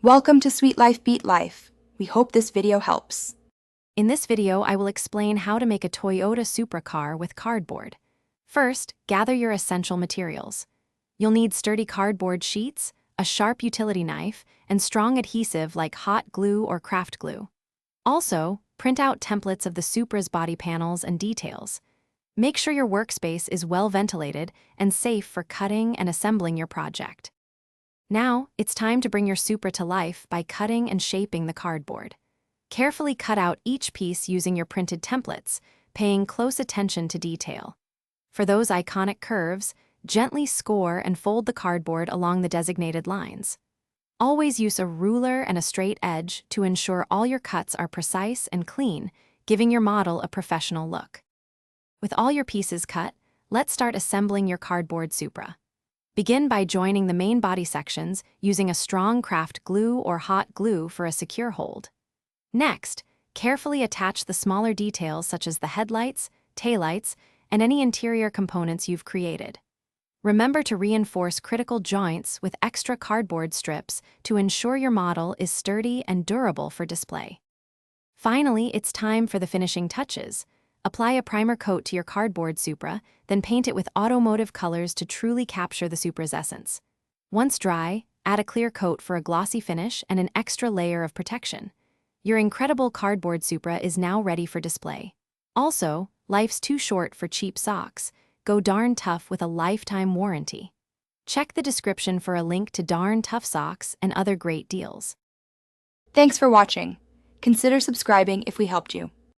Welcome to Sweet Life Beat Life. We hope this video helps. In this video, I will explain how to make a Toyota Supra car with cardboard. First, gather your essential materials. You'll need sturdy cardboard sheets, a sharp utility knife, and strong adhesive like hot glue or craft glue. Also, print out templates of the Supra's body panels and details. Make sure your workspace is well ventilated and safe for cutting and assembling your project. Now, it's time to bring your Supra to life by cutting and shaping the cardboard. Carefully cut out each piece using your printed templates, paying close attention to detail. For those iconic curves, gently score and fold the cardboard along the designated lines. Always use a ruler and a straight edge to ensure all your cuts are precise and clean, giving your model a professional look. With all your pieces cut, let's start assembling your cardboard Supra. Begin by joining the main body sections using a strong craft glue or hot glue for a secure hold. Next, carefully attach the smaller details such as the headlights, taillights, and any interior components you've created. Remember to reinforce critical joints with extra cardboard strips to ensure your model is sturdy and durable for display. Finally, it's time for the finishing touches. Apply a primer coat to your cardboard Supra, then paint it with automotive colors to truly capture the Supra's essence. Once dry, add a clear coat for a glossy finish and an extra layer of protection. Your incredible cardboard Supra is now ready for display. Also, life's too short for cheap socks. Go darn tough with a lifetime warranty. Check the description for a link to Darn Tough socks and other great deals. Thanks for watching. Consider subscribing if we helped you.